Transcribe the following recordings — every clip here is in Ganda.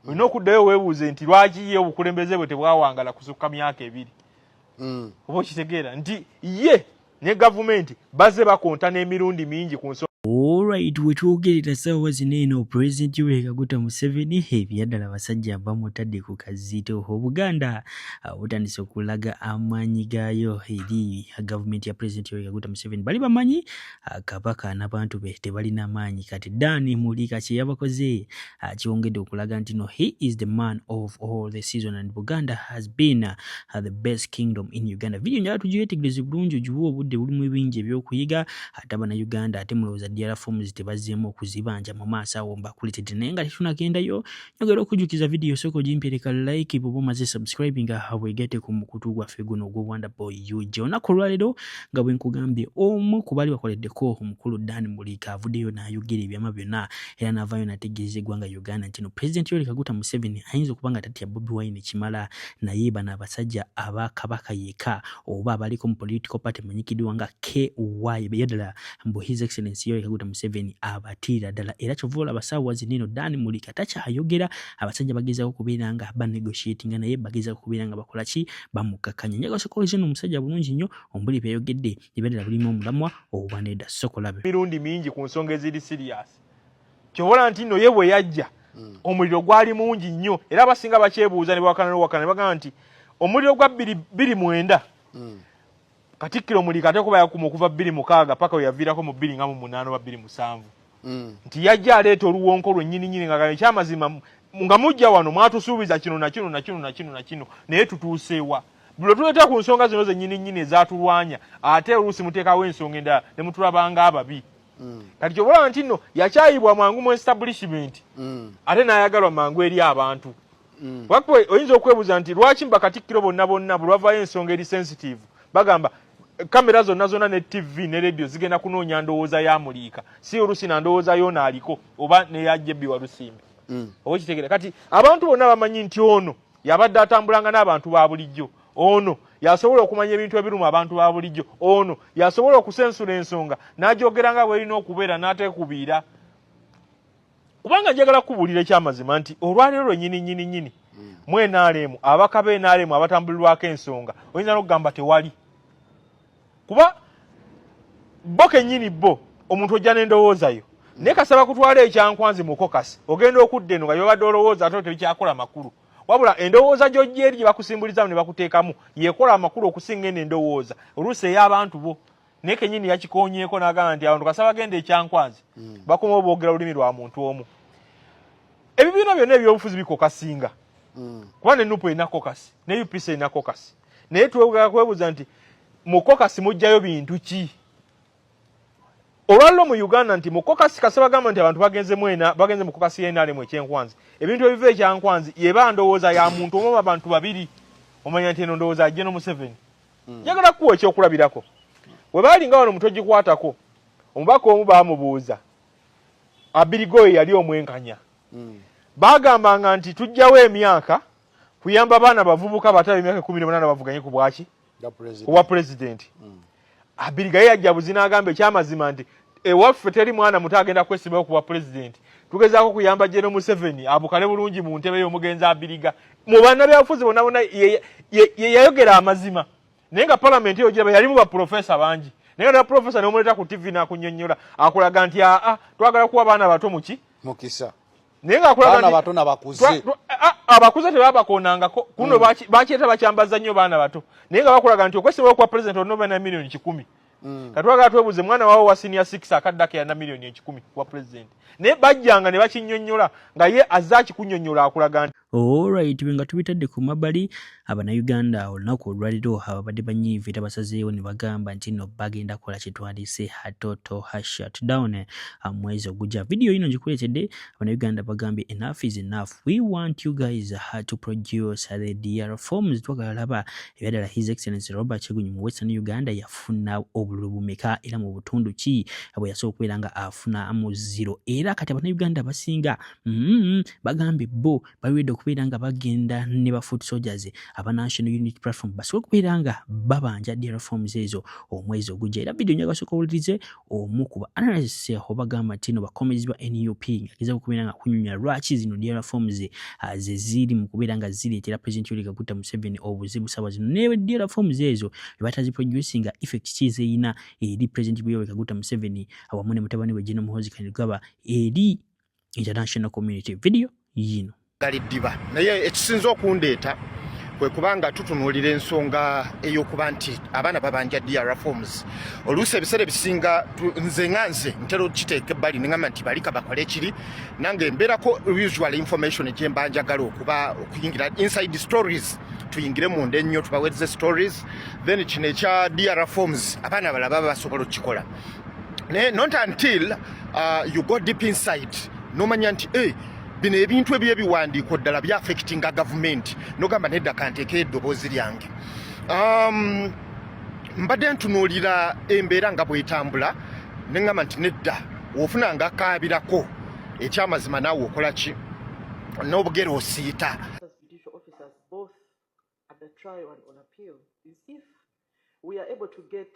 olina okuddayo weebuuze nti lwaki ye obukulembeze bwe tebwawangala kusukka myaka 2 oba okitegeera nti ye ne gavumenti bazze bakonta n'emirundi mingi ku nsonga. Alright, wetugerera sawa zineno President Yoweri Kaguta Museveni ebyaddala abasajja bamutadde ku kazito Obuganda butandise okulaga amaanyi gaayo eri gavumenti ya President Yoweri Kaguta Museveni. Bali bamanyi kabaka n'abantu be tebalina amaanyi kati Dani Mulika kye yabakoze kiwongedde okulaga nti no, he is the man of all the season and Buganda has been the best kingdom in Uganda. Video njala tugiyetegereze bulungi ogiwa obudde bulimu ebingi ebyokuyiga ate Bannayuganda ate mulowooza DRA forms tebazzeemu okuzibanja mu maaso awo mbakuletedde naye nga tetunagendayo njagala okujukiza video soko gimpereka like bw'oba omaze subscribe nga bwegate ku mukutu gwaffe guno ogw'Obwanda Boy UG. Olunaku olwaleero nga bwe nkugambye omu ku bali bakoleddeko omukulu Dan Mulika avuddeyo n'ayogera ebyama byonna era n'avaayo n'ategeeza eggwanga Uganda nti no President Yoweri Kaguta Museveni ayinza okuba nga tatya Bobi Wine kimala naye bano abasajja aba Kabaka yeka oba abaliko mu political party manyikiddwa nga KY beyadala mbu His Excellency Yoweri Kaguta Museveni abatiira ddala era kyovoola abasaawa zinino Dan Mulika takyayogera abasajja bagezaako kubeera nga banegotiatinga naye bagezaako kubeera nga bakola ki bamukakanya. Njagala soko zino omusajja bulungi nnyo ombuli byayogedde ebyaddala bulimu omulamwa oba nedda soko labe mirundi mingi ku nsonga eziri serious kyovoola nti nno ye bwe yajja omuliro gwali mungi nnyo era abasinga bakyebuuza ne bawakana ne bagamba nti omuliro gwa 29 Katikkiro Mulika ate kuba yakuma okuva 26 paka we yaviirako mu 28 oba 27 nti yajja aleeta oluwonko lwennyini nga ekyamazima nga mujja wano mwatusuubiza kino na kino naye tutuuseewa buli tuleeta ku nsonga zino zennyini ezatulwanya ate oluusi muteekawo ensonga endala ne mutulabanga ababi kati kyobola nti nno yakyayibwa mangu mu establishment ate n'ayagalwa mangu eri abantu wakwe oyinza okwebuuza nti lwaki Katikkiro bonna bulwavayo ensonga eri sensitive bagamba kamera zonna ne TV ne radio zigenda kunoonya ndowooza ya Mulika si oluusi na ndowooza yoona aliko oba neyajjebbi wa Lusimbi oba kitegere kati abantu bonna bamanyi nti ono yabadde atambulanga n'abantu ba bulijjo ono yasobola okumanya ebintu ebirumu abantu ba bulijjo ono yasobola okusensula ensonga n'ajogeranga bwerina okubeera n'ateekubiira kubanga njagala kubuulira ekyamazima nti olwaleero lwennyini mu NRM abaka b'NRM abatambulirwako ensonga oyinza n'okugamba tewali kuba bo kennyini bo omuntu ojja n'endowoozayo naye kasaba kutwala ekyankwanzi mu kokasi ogenda okudda eno nga byobadde olowooza ate tebikyakola makulu wabula endowooza gy'ojja eri gye bakusimbulizamu ne bakuteekamu yekola amakulu okusinga eno endowooza oluusi ey'abantu bo naye kennyini yakikoonyeeko n'agamba nti abantu kasaba genda ekyankwanzi bakomawo boogera olulimi lwa muntu omu ebibiina byonna ebyobufuzi bikokasinga kuba ne NUP erina kokasi ne UPC erina kokasi naye twebuuza nti mu kokasi mujjayo bintu ki olwaliro mu Uganda nti mu kokasi kasaba gamba nti abantu bagenze mu kokasi y'NRM ekyenkwanzi ebintu ebiva ekyankwanzi yeba ndowooza ya muntu omu abantu babiri omanya nti eno ndowooza ajje no Museveni njagala kuwa ekyokulabirako we baali nga wano mutogikwatako omubaka omu baamubuuza Abirigoye yali omwenkanya bagambanga nti tujjawo emyaka kuyamba abaana bavubuka bataba emyaka 18 bavuganye ku bwaki kuwa president Abirigaye yajja buzina agamba ekyamazima nti ewaffe teri mwana muto agenda kwesimbawo kuwa president tugezaako kuyamba General Museveni abukale bulungi mu ntebe y'omugenzi Abiriga mu bannabyabufuzi bonna yayogera amazima naye nga parliament eyo giraba yalimu baprofesa bangi naye nga profesa n'omuleeta ku TV n'akunnyonnyola akulaga nti twagala kuwa abaana bato muki mukisa naye nga akulaga baana bato n'abakuze abakuze tebabakoonangako kuno bakyeta bakyambaza nnyo baana bato naye nga bakulaga nti okwesimbawo kwa president olina na milioni 10 katwagala twebuuze mwana waawo wa senior 6 akaddako yana milioni 10 kwa president naye bajjanga ne bakinnyonnyola nga ye azaki kunnyonnyola akulaga nti alright nga tubitadde ku mabbali Abannayuganda olunaku olwaliro ababadde banyiivu era basazeewo ne bagamba nti no bagenda kola kye twandise total shutdown mwezi ogujja. Video yino ngikuleetedde Abannayuganda bagambye enough is enough, we want you guys to produce the DRA forms. Twagala laba ebyaddala His Excellency Robert Kyagulanyi mu Western Uganda yafuna obululu bumeka era mu butundu ki bwe yasobola okubeera nga afuna mu 0 era kati Abannayuganda basinga bagambye bo balwedde okubeera nga bagenda ne ba foot soldiers aba National Unity Platform basobola okubeera nga babanja DRL reforms ezo omwezi ogujja. Era video njaga sokowulize omu ku ba analysts obagamba nti no bakomezi ba NUP ngeza okubeera nga kunyunya lwaki zino DRL reforms ze ziri mu kubeera nga zireetera President Yoweri Kaguta Museveni obuzibu saba zino ne DRL reforms ezo batazi producing effect chize ina eri President Yoweri Kaguta Museveni awamu ne mutabani we General Muhoozi Kainerugaba eri international community. Video yino galiddiba naye ekisinza okundeeta kwe kubanga tutunuulira ensonga ey'okuba nti abaana babanja DRL reforms oluusi ebiseera ebisinga nze nganze ntera okiteeka ebbali ne ngamba nti balika bakole ekiri nange mbeerako usual information gye mba njagala okuba okuyingira inside stories tuyingire munda ennyo tubaweereze stories then kino ekya DRL reforms abaana balaba basobola okukikola not until you go deep inside nomanya nti bino ebintu ebyebiwandiiko ddala bya affectinga government nogamba nedda kanteekera eddoboozi lyange. Mbadde ntunuulira embeera nga bwetambula ne ngamba nti nedda ofuna nga akaabirako ekyamazima naawe okola ki n'obugere osiita. Both at the trial and on appeal is if we are able to get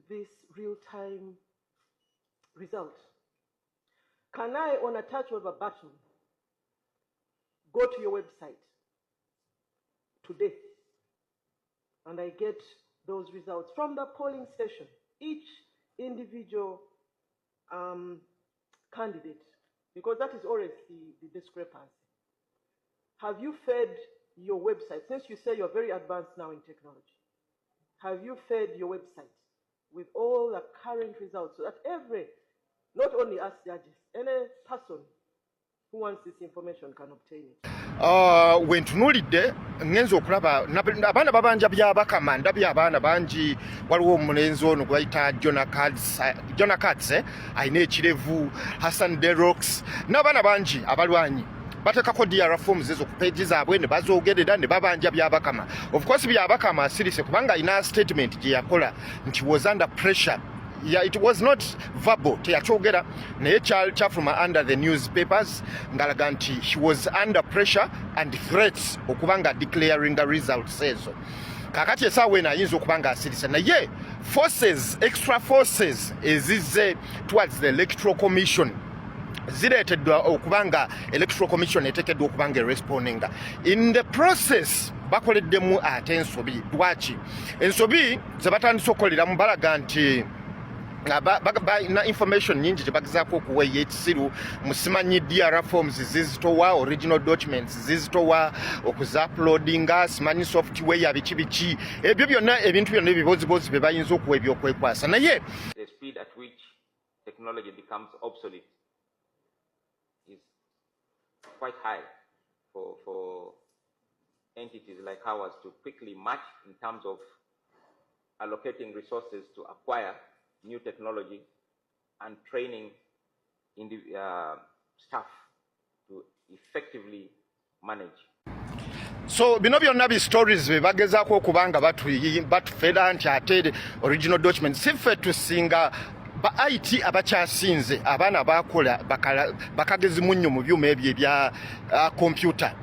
this real-time result. Can I, on a touch of a button, go to your website today and I get those results from the polling station, each individual candidate, because that is always the discrepancy. Have you fed your website, since you say you're very advanced now in technology, have you fed your website with all the current results so that not only us judges, any person who wants this information can obtain it? Wentunulidde ngenzo okulaba abaana babanja byabakama ndabye abaana bangi waliwo omulenzi ono gwayita Jonah Katz ayina ekirevu Hassan Derox n'abaana bangi abalwanyi batekako DRL reforms ezo ku page zaabwe ne bazoogerera ne babanja byabakama. Of course byabakama asirise kubanga ina statement gye yakola nti was under pressure. Yeah, it was not verbal. Teyachogera naye kyafuluma under the newspapers ngalaga nti he was under pressure and threats okubanga declaring the results ezo. Kakati esaawa eno ayinza okubanga asirise naye extra forces ezize towards the electoral commission zireeteddwa okubanga electoral commission eteekeddwa okubanga respondinga. In the process bakoleddemu ate ensobi. Lwaki ensobi ze batandise okukoleramu balaga nti na information nyingi jebagezaako okuweeya ekisiru musimanyi DRL reforms zizitowa original documents zizitowa okuzauploadinga simanyi software biki ebyo byonna ebintu byonna ebibozibozi bye bayinza okuwa ebyokwekwasa naye the speed at which technology becomes obsolete is quite high for entities like ours to quickly match in terms of allocating resources to acquire new technology and training in the staff to effectively manage. So bino byonna bi stories be bagezaako okubanga batufera nti ate original documents sife tusinga ba IT abakyasinze abaana bakola bakagezi munnyo mu byuma ebyo ebya computer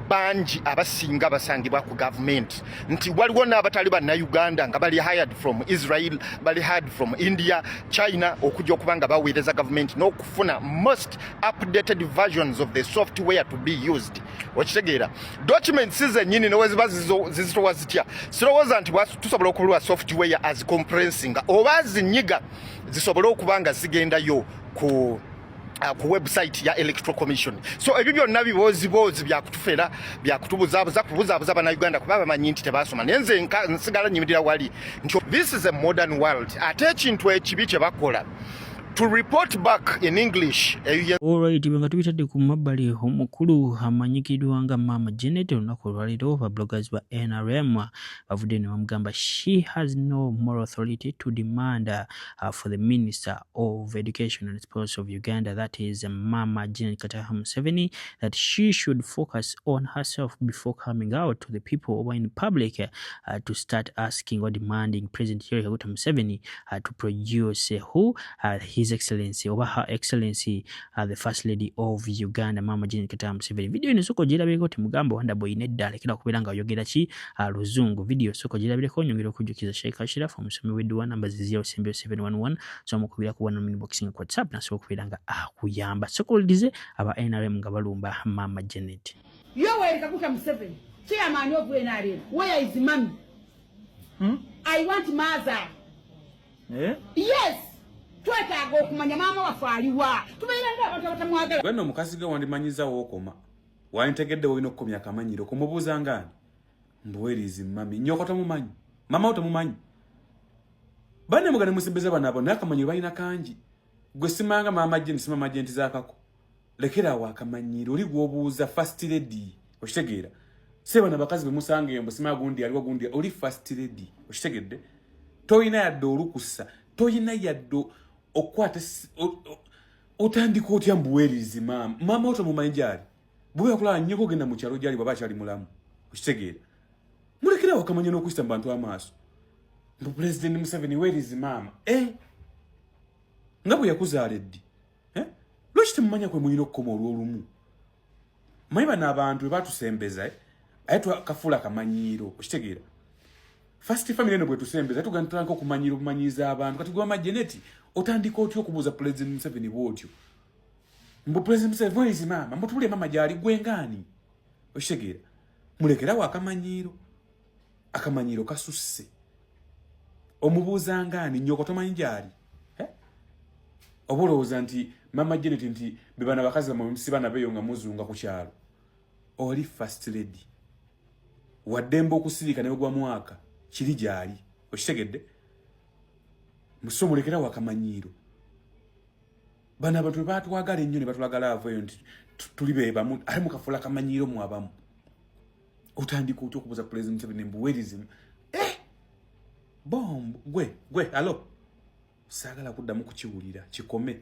banji abasinga basangibwa ku government nti waliwo n'abatali banna Uganda nga bali hired from Israel, bali hired from India, China okujja okubanga baweereza government n'okufuna most updated versions of the software to be used. Okitegeera documents zennyini neweziba zizitowa zitya sirowooza nti tusobola okubulwa software as compressing oba zinyiga zisobola okubanga zigendayo ku website ya electoral commission. So ebyo byonna bibozibozi byakutufera byakutubuzaabuza bana Uganda kuba bamanyi nti tebasoma nenze nsigala nyimirira wali nti this is a modern world ate ekintu ekibi kye bakola to report back in English. Alright, nga tubitadde ku mabbali omukulu amanyikidwa nga Mama Janet olunaku olwaleero ba bloggers ba NRM bavudde ne bamugamba she has no moral authority to demand for the Minister of Education and Sports of Uganda, that is Mama Janet Kataha Museveni, that she should focus on herself before coming out to the people or in public to start asking or demanding President Yoweri Kaguta Museveni to produce his His Excellency oba Her Excellency the First Lady of Uganda Mama Janet Kataya Museveni. Video ino soko jirabireko temugamba wanda boy nedda lekera kubera nga oyogera ki luzungu. Video soko jirabireko nyongera okujukiza Sheikh Ashraf omusomi w'edduwa namba zizio 711 so mukubira ku one boxing ku WhatsApp na soko kubira nga akuyamba soko lize aba NRM nga balumba Mama Janet. Yo where Kaguta Museveni chairman of NRM, where is mommy? I want mother. Yes. Twetaaga okumanya maama waffe aliwa. Tubeera abantu abatamwagala. Gwe omukazi gwe wandimanyiza wokoma. Wantegedde woyina okukomya akamanyiro kumubuuza ngani. Mbuwerizi mami nyoko tamumanyi. Mama utamumanyi. Bane mugane musibeze bana abo nakamanyiro balina kangi. Gwe simanga Mama Janet Mama Janet zakako. Lekera wa akamanyiro oli gwobuuza First Lady. Oshitegeera. Seba nabakazi bemusanga yembo sima gundi aliwo gundi oli First Lady. Oshitegedde. Toyina yaddo olukusa. Toyina yaddo okwate otandika otya mbuwerizi mama otamumanyi gyali bwe yakulaba nnyoko genda mu kyalo gyali baba kyali mulamu okitegeera mulekera wakamanya n'okuyita mu bantu amaaso mbu President Museveni werizi mama nga bwe yakuzaala eddi lwaki temumanya kwe muyina okukoma olw'olumu manyi bano abantu bwe batusembeza aye twakafuula akamanyiiro okitegeera First family eno bwe tusembeza tugantanka okumanyira obumanyiza abantu kati gwa Janet otandika otyo okubuuza President Museveni bwotyo mbu President Museveni werizi mama mbu tubule mama gyali gwe ngani okitegeera mulekerawo akamanyiro kasusse omubuuza ngani nnyoko tomanyi gyali obolowooza nti Mama Janet nti bebana bakazi si bana beeyo nga muzunga ku kyalo oli First Lady waddemba okusirika ne gwa mwaka kiri gyali okitegedde musomulekera wakamanyiro bana abantu batwagala ennyo ne batwagala aveyo nti tuli bebamu ali mukafula akamanyiro mu abamu otandika otyo okubuuza President Museveni mbuwerizi bomb gwe alo saagala kuddamu kukiwulira kikome